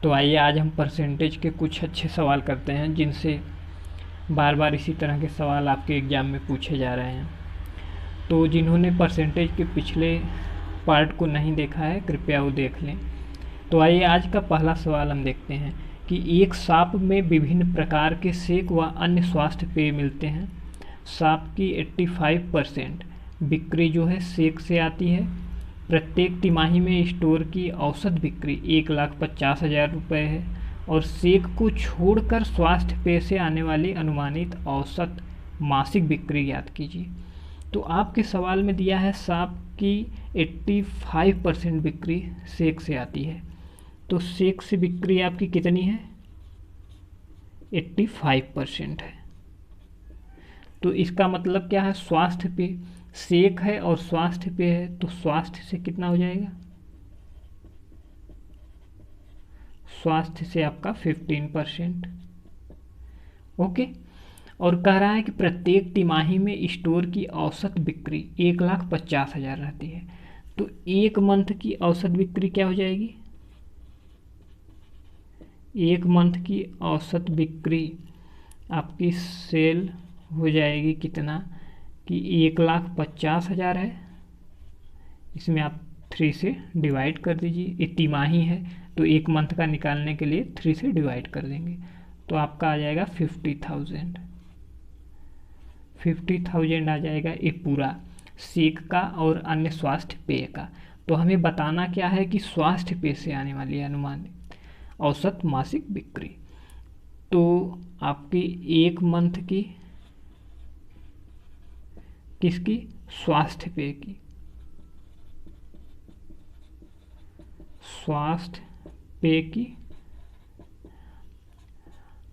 तो आइए आज हम परसेंटेज के कुछ अच्छे सवाल करते हैं जिनसे बार बार इसी तरह के सवाल आपके एग्ज़ाम में पूछे जा रहे हैं। तो जिन्होंने परसेंटेज के पिछले पार्ट को नहीं देखा है कृपया वो देख लें। तो आइए आज का पहला सवाल हम देखते हैं कि एक शॉप में विभिन्न प्रकार के शेक व अन्य स्वास्थ्य पेय मिलते हैं। शॉप की 85% बिक्री जो है शेक से आती है। प्रत्येक तिमाही में स्टोर की औसत बिक्री 1,50,000 रुपये है और शेक को छोड़कर स्वास्थ्य पेय से आने वाली अनुमानित औसत मासिक बिक्री ज्ञात कीजिए। तो आपके सवाल में दिया है शॉप की 85% बिक्री शेक से आती है। तो शेक से बिक्री आपकी कितनी है? 85% है। तो इसका मतलब क्या है? स्वास्थ्य पेय शेक है और स्वास्थ्य पेय है, तो स्वास्थ्य से कितना हो जाएगा? स्वास्थ्य से आपका 15%। ओके। और कह रहा है कि प्रत्येक तिमाही में स्टोर की औसत बिक्री 1,50,000 रहती है। तो एक मंथ की औसत बिक्री क्या हो जाएगी? एक मंथ की औसत बिक्री आपकी सेल हो जाएगी कितना कि 1,50,000 है। इसमें आप 3 से डिवाइड कर दीजिए। ये तिमाही है तो एक मंथ का निकालने के लिए 3 से डिवाइड कर देंगे तो आपका आ जाएगा 50,000। 50,000 आ जाएगा ये पूरा शेक का और अन्य स्वास्थ्य पेय का। तो हमें बताना क्या है कि स्वास्थ्य पेय से आने वाली अनुमानित औसत मासिक बिक्री। तो आपकी एक मंथ की किसकी? स्वास्थ्य पेय की। स्वास्थ्य पेय की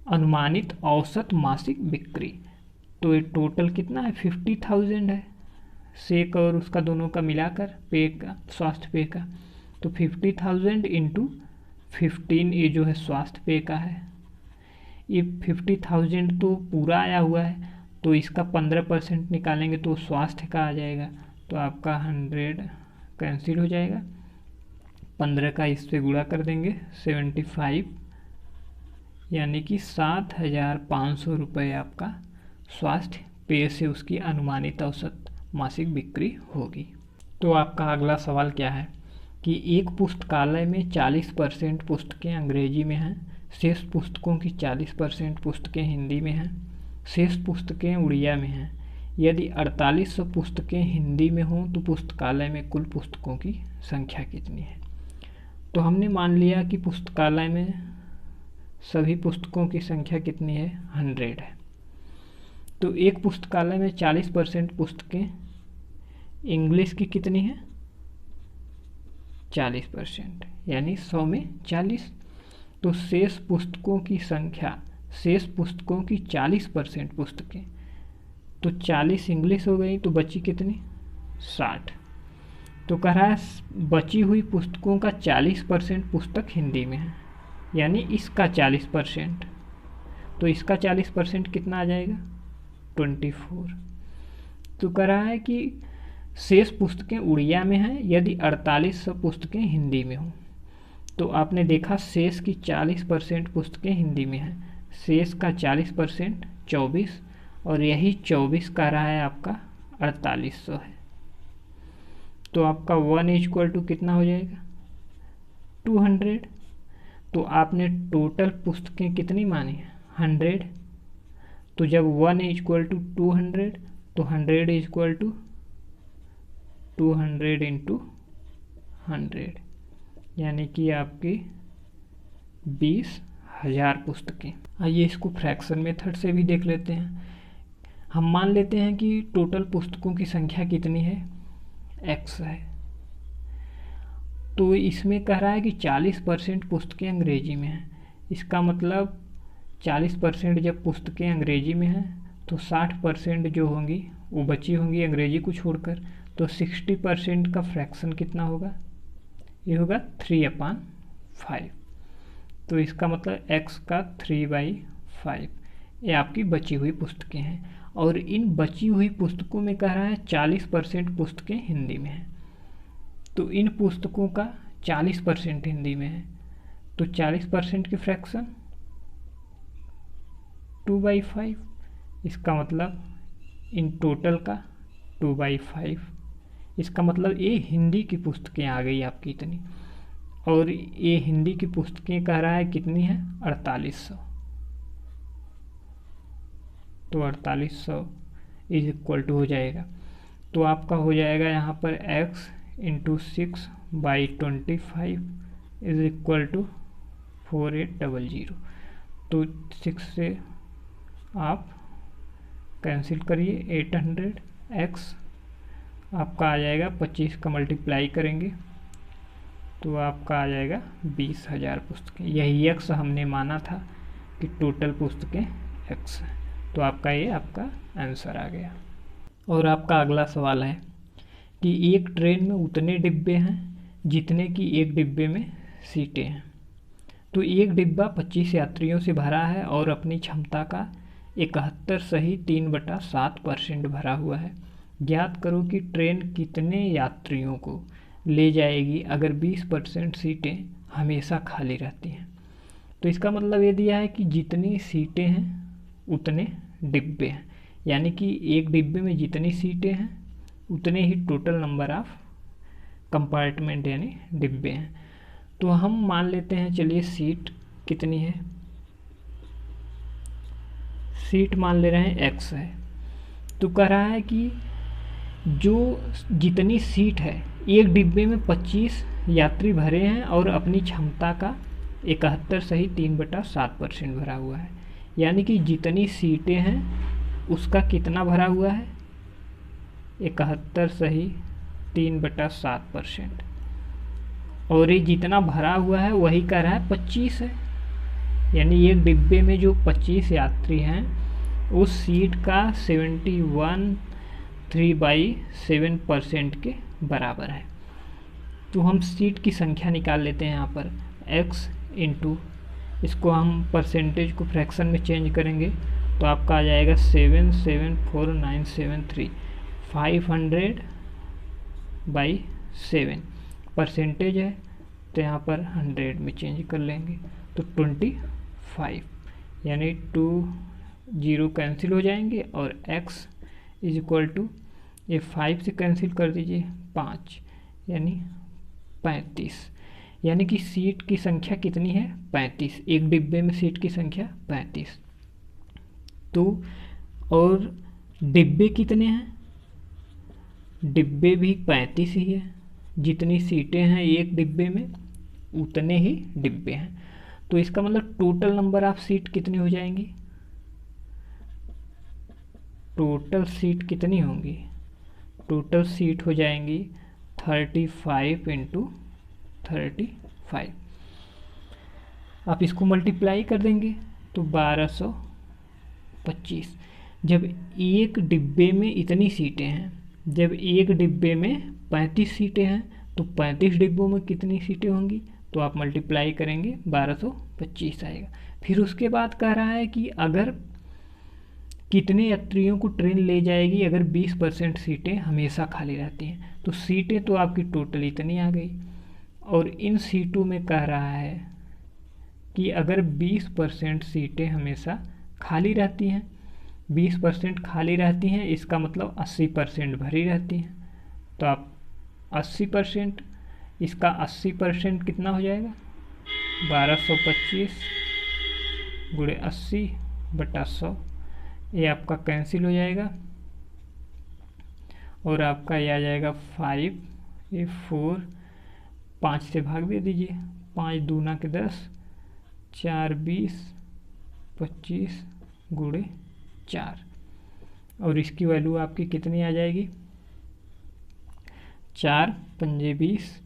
अनुमानित औसत मासिक बिक्री। तो ये टोटल कितना है? 50,000 है शेक और उसका दोनों का मिलाकर पेय का, स्वास्थ्य पेय का। तो 50,000 इंटू 15 ये जो है स्वास्थ्य पेय का है। ये 50,000 तो पूरा आया हुआ है तो इसका 15% निकालेंगे तो स्वास्थ्य का आ जाएगा। तो आपका 100 कैंसिल हो जाएगा। 15 का इससे गुणा कर देंगे 75, यानी कि 7,500 रुपये आपका स्वास्थ्य पेय से उसकी अनुमानित औसत मासिक बिक्री होगी। तो आपका अगला सवाल क्या है कि एक पुस्तकालय में 40% पुस्तकें अंग्रेजी में हैं, शेष पुस्तकों की 40% पुस्तकें हिंदी में हैं, शेष पुस्तकें उड़िया में हैं। यदि 4800 पुस्तकें हिंदी में हों तो पुस्तकालय में कुल पुस्तकों की संख्या कितनी है? तो हमने मान लिया कि पुस्तकालय में सभी पुस्तकों की संख्या कितनी है? 100 है। तो एक पुस्तकालय में 40% पुस्तकें इंग्लिश की कितनी है? 40%, यानी 100 में 40। तो शेष पुस्तकों की संख्या, शेष पुस्तकों की 40% पुस्तकें, तो 40 इंग्लिश हो गई तो बची कितनी? 60। तो कह रहा है बची हुई पुस्तकों का 40% पुस्तक हिंदी में है, यानी इसका 40%। तो इसका 40% कितना आ जाएगा? 24। तो कह रहा है कि शेष पुस्तकें उड़िया में हैं यदि 4800 पुस्तकें हिंदी में हों। तो आपने देखा शेष की 40% पुस्तकें हिंदी में हैं, शेष का 40% 24, और यही 24 कह रहा है आपका 4800 है। तो आपका 1 = कितना हो जाएगा? 200। तो आपने टोटल पुस्तकें कितनी मानी? 100। तो जब 1 = 200 तो 100 = 200 इंटू 100, यानी कि आपकी 20,000 पुस्तकें। आइए इसको फ्रैक्शन मेथड से भी देख लेते हैं। हम मान लेते हैं कि टोटल पुस्तकों की संख्या कितनी है? x है। तो इसमें कह रहा है कि 40% पुस्तकें अंग्रेजी में हैं। इसका मतलब 40% जब पुस्तकें अंग्रेजी में हैं तो 60% जो होंगी वो बची होंगी अंग्रेजी को छोड़कर। तो 60% का फ्रैक्शन कितना होगा? ये होगा 3/5। तो इसका मतलब x का 3/5 ये आपकी बची हुई पुस्तकें हैं। और इन बची हुई पुस्तकों में कह रहा है 40% पुस्तकें हिंदी में हैं। तो इन पुस्तकों का 40% हिंदी में है तो 40% की फ्रैक्शन 2/5, इसका मतलब इन टोटल का 2/5। इसका मतलब ये हिंदी की पुस्तकें आ गई आपकी इतनी, और ये हिंदी की पुस्तकें कह रहा है कितनी है 4800। तो 4800 इज इक्वल टू हो जाएगा, तो आपका हो जाएगा यहाँ पर x into 6/25 is equal to 4800। तो 6 से आप कैंसिल करिए 800, x आपका आ जाएगा 25 का मल्टीप्लाई करेंगे तो आपका आ जाएगा 20,000 पुस्तकें। यही x हमने माना था कि टोटल पुस्तकें x है, तो आपका ये आपका आंसर आ गया। और आपका अगला सवाल है कि एक ट्रेन में उतने डिब्बे हैं जितने कि एक डिब्बे में सीटें हैं। तो एक डिब्बा 25 यात्रियों से भरा है और अपनी क्षमता का 71.3/7% भरा हुआ है। ज्ञात करो कि ट्रेन कितने यात्रियों को ले जाएगी अगर 20% सीटें हमेशा खाली रहती हैं। तो इसका मतलब ये दिया है कि जितनी सीटें हैं उतने डिब्बे हैं, यानी कि एक डिब्बे में जितनी सीटें हैं उतने ही टोटल नंबर ऑफ कंपार्टमेंट यानी डिब्बे हैं। तो हम मान लेते हैं, चलिए सीट कितनी है, सीट मान ले रहे हैं x है। तो कह रहा है कि जो जितनी सीट है एक डिब्बे में 25 यात्री भरे हैं और अपनी क्षमता का 71.3/7% भरा हुआ है, यानी कि जितनी सीटें हैं उसका कितना भरा हुआ है 71.3/7%, और ये जितना भरा हुआ है वही कह रहा है 25 है, यानी एक डिब्बे में जो 25 यात्री हैं उस सीट का 73/7% के बराबर है। तो हम सीट की संख्या निकाल लेते हैं यहाँ पर x इंटू, इसको हम परसेंटेज को फ्रैक्शन में चेंज करेंगे तो आपका आ जाएगा 774973, 500/7 परसेंटेज है तो यहाँ पर 100 में चेंज कर लेंगे तो 25, यानी 2 0 कैंसिल हो जाएंगे और x इज इक्वल टू ये 5 से कैंसिल कर दीजिए 5 यानी 35, यानी कि सीट की संख्या कितनी है 35, एक डिब्बे में सीट की संख्या 35। तो और डिब्बे कितने हैं, डिब्बे भी 35 ही है, जितनी सीटें हैं एक डिब्बे में उतने ही डिब्बे हैं। तो इसका मतलब टोटल नंबर ऑफ सीट कितनी हो जाएंगी, टोटल सीट कितनी होंगी, टोटल सीट हो जाएंगी 35 इंटू 35। आप इसको मल्टीप्लाई कर देंगे तो 1225। जब एक डिब्बे में इतनी सीटें हैं, जब एक डिब्बे में 35 सीटें हैं तो 35 डिब्बों में कितनी सीटें होंगी, तो आप मल्टीप्लाई करेंगे 1225 आएगा। फिर उसके बाद कह रहा है कि अगर कितने यात्रियों को ट्रेन ले जाएगी अगर 20% सीटें हमेशा खाली रहती हैं। तो सीटें तो आपकी टोटल इतनी आ गई, और इन सीटों में कह रहा है कि अगर 20% सीटें हमेशा खाली रहती हैं, 20% खाली रहती हैं इसका मतलब 80% भरी रहती हैं। तो आप 80%, इसका 80% कितना हो जाएगा 1225 गुणे 80/100, ये आपका कैंसिल हो जाएगा और आपका ये आ जाएगा 5, ये 4, 5 से भाग दे दीजिए, 5 दूना के 10, 4 20, 25 गुणे 4, और इसकी वैल्यू आपकी कितनी आ जाएगी 4 पंजे 20,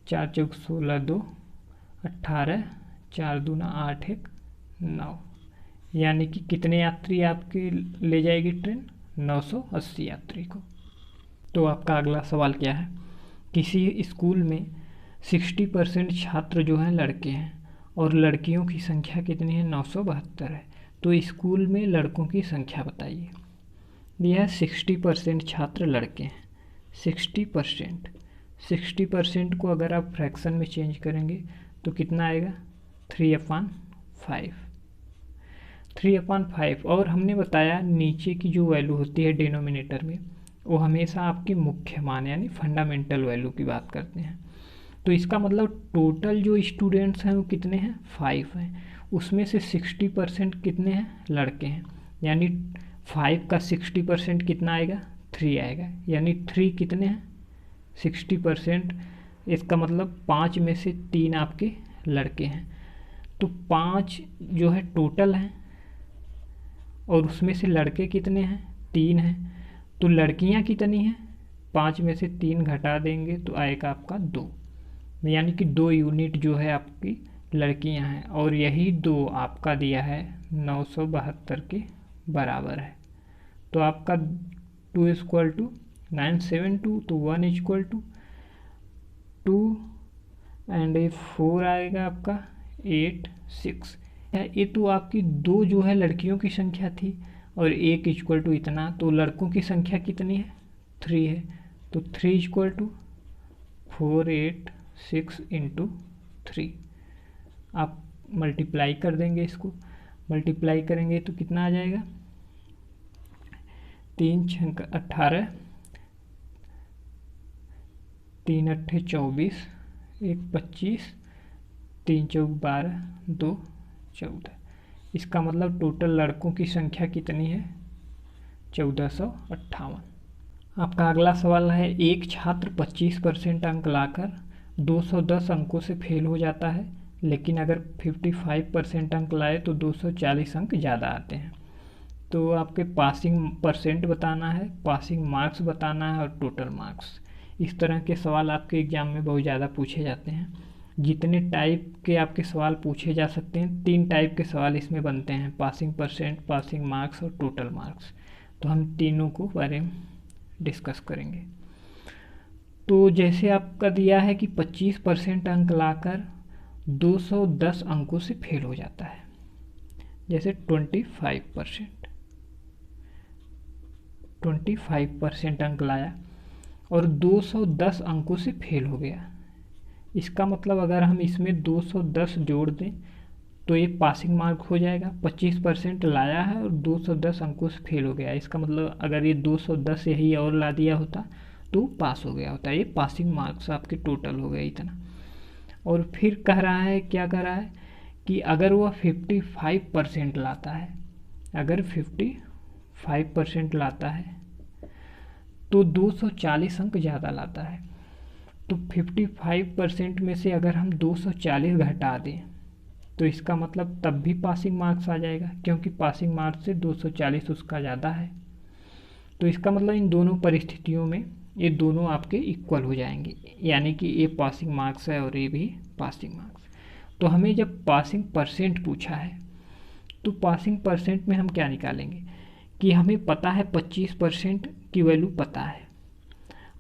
4 चौक 16, 2 18, 4 दूना 8 1 9, यानी कि कितने यात्री आपके ले जाएगी ट्रेन 980 यात्री को। तो आपका अगला सवाल क्या है, किसी स्कूल में 60% छात्र जो हैं लड़के हैं और लड़कियों की संख्या कितनी है 972 है, तो स्कूल में लड़कों की संख्या बताइए। यह 60% छात्र लड़के हैं, 60% को अगर आप फ्रैक्शन में चेंज करेंगे तो कितना आएगा 3/5, 3/5। और हमने बताया नीचे की जो वैल्यू होती है डिनोमिनेटर में, वो हमेशा आपकी मुख्य मान यानी फंडामेंटल वैल्यू की बात करते हैं। तो इसका मतलब टोटल जो स्टूडेंट्स हैं वो कितने हैं, 5 हैं। उसमें से 60% कितने हैं, लड़के हैं। यानी 5 का 60% कितना आएगा, 3 आएगा। यानी 3 कितने हैं, 60%। इसका मतलब 5 में से 3 आपके लड़के हैं। तो 5 जो है टोटल हैं और उसमें से लड़के कितने हैं, 3 हैं। तो लड़कियां कितनी हैं, 5 में से 3 घटा देंगे तो आएगा आपका 2। यानी कि 2 यूनिट जो है आपकी लड़कियां हैं, और यही 2 आपका दिया है 972 के बराबर है। तो आपका 2 इक्वल टू 972, तो 1 इक्वल टू 2 एंड 4 आएगा आपका 8 6। ये तो आपकी 2 जो है लड़कियों की संख्या थी और 1 इक्वल टू इतना, तो लड़कों की संख्या कितनी है, 3 है। तो 3 इक्वल टू 4 8 6 इंटू 3। आप मल्टीप्लाई कर देंगे, इसको मल्टीप्लाई करेंगे तो कितना आ जाएगा, 3 छंक 18, 3 अट्ठे 24, 1 25, 3 चौक 12, 2 14। इसका मतलब टोटल लड़कों की संख्या कितनी है, 1458। आपका अगला सवाल है, एक छात्र 25% अंक लाकर 210 अंकों से फेल हो जाता है, लेकिन अगर 55% अंक लाए तो 240 अंक ज़्यादा आते हैं। तो आपके पासिंग परसेंट बताना है, पासिंग मार्क्स बताना है और टोटल मार्क्स। इस तरह के सवाल आपके एग्ज़ाम में बहुत ज़्यादा पूछे जाते हैं। जितने टाइप के आपके सवाल पूछे जा सकते हैं, 3 टाइप के सवाल इसमें बनते हैं, पासिंग परसेंट, पासिंग मार्क्स और टोटल मार्क्स। तो हम तीनों को बारे में डिस्कस करेंगे। तो जैसे आपका दिया है कि 25% अंक लाकर 210 अंकों से फेल हो जाता है, जैसे 25% अंक लाया और 210 अंकों से फेल हो गया। इसका मतलब अगर हम इसमें 210 जोड़ दें तो ये पासिंग मार्क हो जाएगा। 25% लाया है और 210 अंकों से फेल हो गया, इसका मतलब अगर ये 210 यही और ला दिया होता तो पास हो गया होता। ये पासिंग मार्क्स आपके टोटल हो गए इतना। और फिर कह रहा है, क्या कह रहा है कि अगर वह 55% लाता है, अगर 55% लाता है तो 240 अंक ज़्यादा लाता है। तो 55% में से अगर हम 240 घटा दें तो इसका मतलब तब भी पासिंग मार्क्स आ जाएगा, क्योंकि पासिंग मार्क्स से 240 उसका ज़्यादा है। तो इसका मतलब इन दोनों परिस्थितियों में ये दोनों आपके इक्वल हो जाएंगे, यानी कि ये पासिंग मार्क्स है और ये भी पासिंग मार्क्स। तो हमें जब पासिंग परसेंट पूछा है तो पासिंग परसेंट में हम क्या निकालेंगे कि हमें पता है 25% की वैल्यू पता है।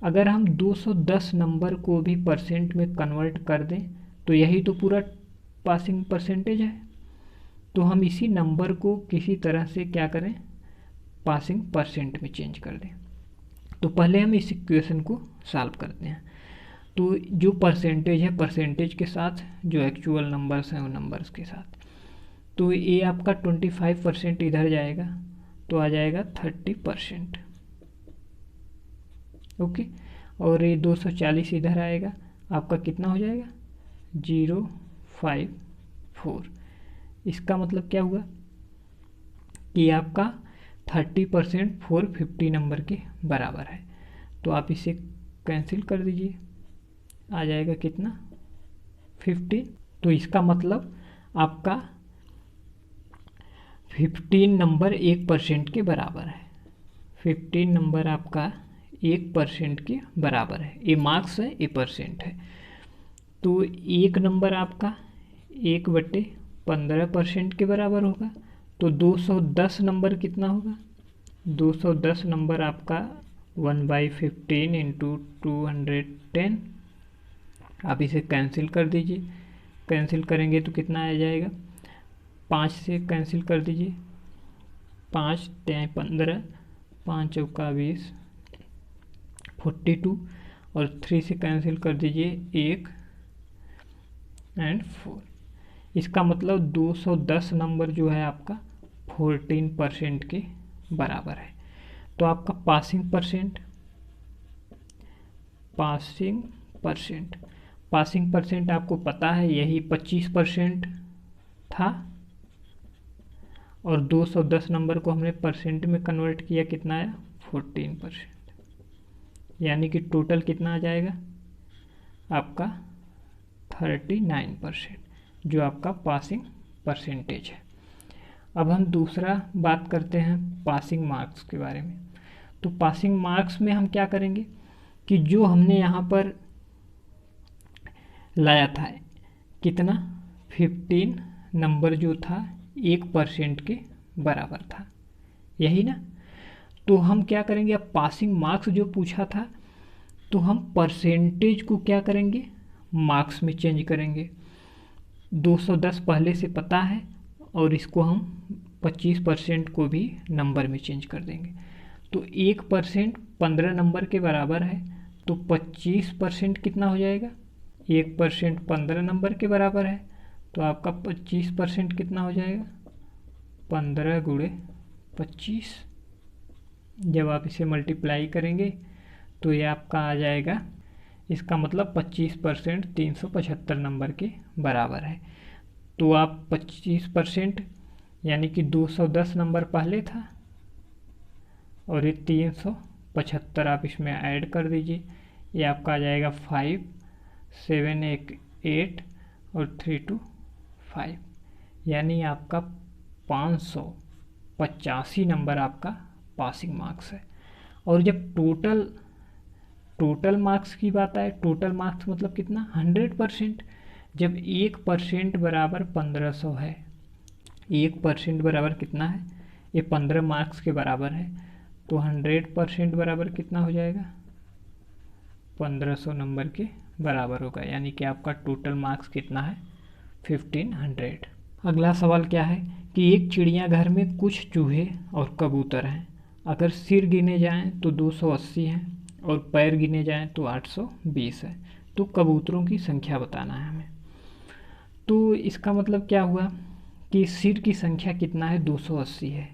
अगर हम 210 नंबर को भी परसेंट में कन्वर्ट कर दें तो यही तो पूरा पासिंग परसेंटेज है। तो हम इसी नंबर को किसी तरह से क्या करें, पासिंग परसेंट में चेंज कर दें। तो पहले हम इस इक्वेशन को सॉल्व करते हैं। तो जो परसेंटेज है, परसेंटेज के साथ जो एक्चुअल नंबर्स हैं वो नंबर्स के साथ। तो ये आपका 25% इधर जाएगा तो आ जाएगा 30%, ओके। और ये 240 इधर आएगा, आपका कितना हो जाएगा, 054। इसका मतलब क्या हुआ कि आपका 30% 450 नंबर के बराबर है। तो आप इसे कैंसिल कर दीजिए, आ जाएगा कितना, 15। तो इसका मतलब आपका 15 नंबर 1% के बराबर है। 15 नंबर आपका 1% के बराबर है। ये मार्क्स है, ये परसेंट है। तो एक नंबर आपका 1/15% के बराबर होगा। तो 210 नंबर कितना होगा, 210 नंबर आपका 1/15 इंटू 210। आप इसे कैंसिल कर दीजिए, कैंसिल करेंगे तो कितना आ जाएगा, 5 से कैंसिल कर दीजिए, 5 × 15, 5 चौका 20, 42। और 3 से कैंसिल कर दीजिए 1 एंड 4। इसका मतलब 210 नंबर जो है आपका 14% के बराबर है। तो आपका पासिंग परसेंट आपको पता है यही 25% था, और 210 नंबर को हमने परसेंट में कन्वर्ट किया, कितना आया 14%, यानी कि टोटल कितना आ जाएगा आपका 39%, जो आपका पासिंग परसेंटेज है। अब हम दूसरा बात करते हैं पासिंग मार्क्स के बारे में। तो पासिंग मार्क्स में हम क्या करेंगे कि जो हमने यहाँ पर लाया था कितना 15 नंबर जो था 1% के बराबर था, यही ना। तो हम क्या करेंगे, अब पासिंग मार्क्स जो पूछा था तो हम परसेंटेज को क्या करेंगे मार्क्स में चेंज करेंगे। 210 पहले से पता है और इसको हम 25% को भी नंबर में चेंज कर देंगे। तो 1% 15 नंबर के बराबर है, तो 25% कितना हो जाएगा, 1% 15 नंबर के बराबर है, तो आपका 25% कितना हो जाएगा 15 गुणे 25। जब आप इसे मल्टीप्लाई करेंगे तो ये आपका आ जाएगा, इसका मतलब 25% 375 नंबर के बराबर है। तो आप 25% यानी कि 210 नंबर पहले था और ये 375 आप इसमें ऐड कर दीजिए, ये आपका आ जाएगा 5 7 8 और 3 2 5, यानी आपका 585 नंबर आपका पासिंग मार्क्स है। और जब टोटल मार्क्स की बात आए, टोटल मार्क्स मतलब कितना 100%। जब 1% बराबर 1500 है, 1% बराबर कितना है, ये 15 मार्क्स के बराबर है, तो 100% बराबर कितना हो जाएगा 1500 नंबर के बराबर होगा, यानी कि आपका टोटल मार्क्स कितना है 1500। अगला सवाल क्या है कि एक चिड़ियाघर में कुछ चूहे और कबूतर हैं, अगर सिर गिने जाएं तो 280 हैं और पैर गिने जाएं तो 820 है, तो कबूतरों की संख्या बताना है हमें। तो इसका मतलब क्या हुआ कि सिर की संख्या कितना है 280 है,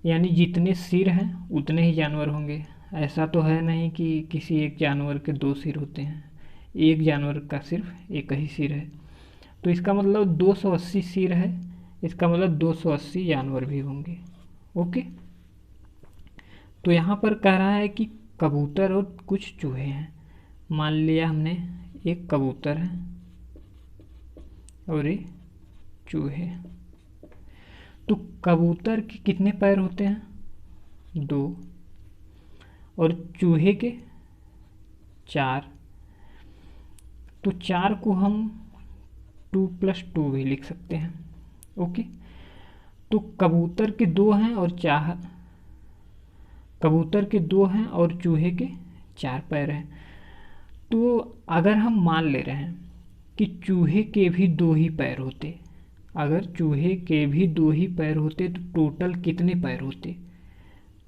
यानी जितने सिर हैं उतने ही जानवर होंगे। ऐसा तो है नहीं कि किसी एक जानवर के 2 सिर होते हैं, एक जानवर का सिर्फ एक ही सिर है। तो इसका मतलब 280 सिर है, इसका मतलब 280 जानवर भी होंगे। ओके, तो यहाँ पर कह रहा है कि कबूतर और कुछ चूहे हैं। मान लिया हमने एक कबूतर है और एक चूहे। तो कबूतर के कितने पैर होते हैं 2 और चूहे के 4। तो 4 को हम 2 + 2 भी लिख सकते हैं। ओके, तो कबूतर के 2 हैं और कबूतर के 2 हैं और चूहे के 4 पैर हैं। तो अगर हम मान ले रहे हैं कि चूहे के भी 2 ही पैर होते, अगर चूहे के भी 2 ही पैर होते तो टोटल कितने पैर होते,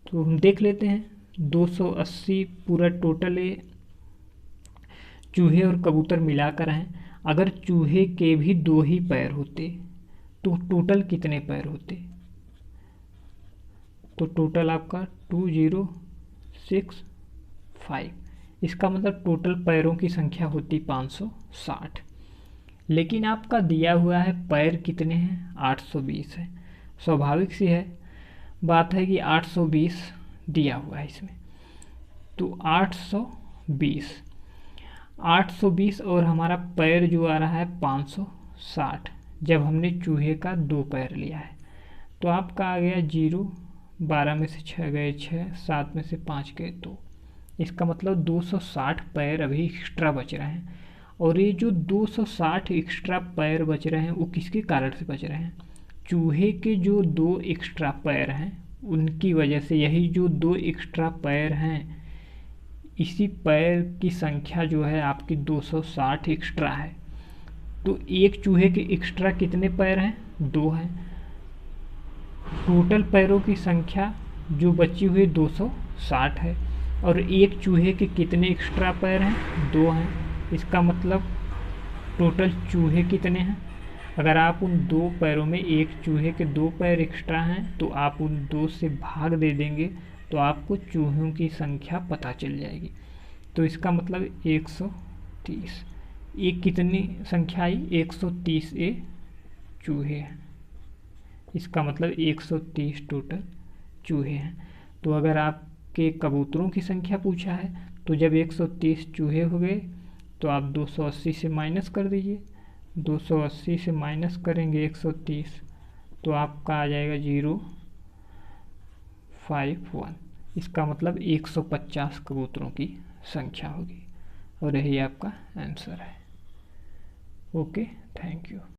तो हम देख लेते हैं। 280 पूरा टोटल है, चूहे और कबूतर मिलाकर हैं। अगर चूहे के भी 2 ही पैर होते तो टोटल कितने पैर होते, तो टोटल आपका 2065। इसका मतलब टोटल पैरों की संख्या होती 560। लेकिन आपका दिया हुआ है पैर कितने हैं 820 है। स्वाभाविक सी है बात है कि 820 दिया हुआ है इसमें, तो 820 और हमारा पैर जो आ रहा है 560, जब हमने चूहे का 2 पैर लिया है तो आपका आ गया 0, 12 में से 6 गए 6, 7 में से 5 गए 2। इसका मतलब 260 पैर अभी एक्स्ट्रा बच रहे हैं। और ये जो 260 एक्स्ट्रा पैर बच रहे हैं वो किसके कारण से बच रहे हैं, चूहे के जो 2 एक्स्ट्रा पैर हैं उनकी वजह से। यही जो 2 एक्स्ट्रा पैर हैं, इसी पैर की संख्या जो है आपकी 260 एक्स्ट्रा है। तो एक चूहे के एक्स्ट्रा कितने पैर हैं 2 हैं। टोटल पैरों की संख्या जो बची हुई 260 है, और एक चूहे के कितने एक्स्ट्रा पैर हैं 2 हैं। इसका मतलब टोटल चूहे कितने हैं अगर आप उन 2 पैरों में एक चूहे के 2 पैर एक्स्ट्रा हैं तो आप उन 2 से भाग दे देंगे तो आपको चूहों की संख्या पता चल जाएगी। तो इसका मतलब 130। ये कितनी संख्या आई? 130 ये चूहे हैं। इसका मतलब 130 टोटल चूहे हैं। तो अगर आपके कबूतरों की संख्या पूछा है तो जब 130 चूहे हो गए तो आप 280 से माइनस कर दीजिए। 280 से माइनस करेंगे 130 तो आपका आ जाएगा 051। इसका मतलब 150 कबूतरों की संख्या होगी और यही आपका आंसर है। Okay, thank you.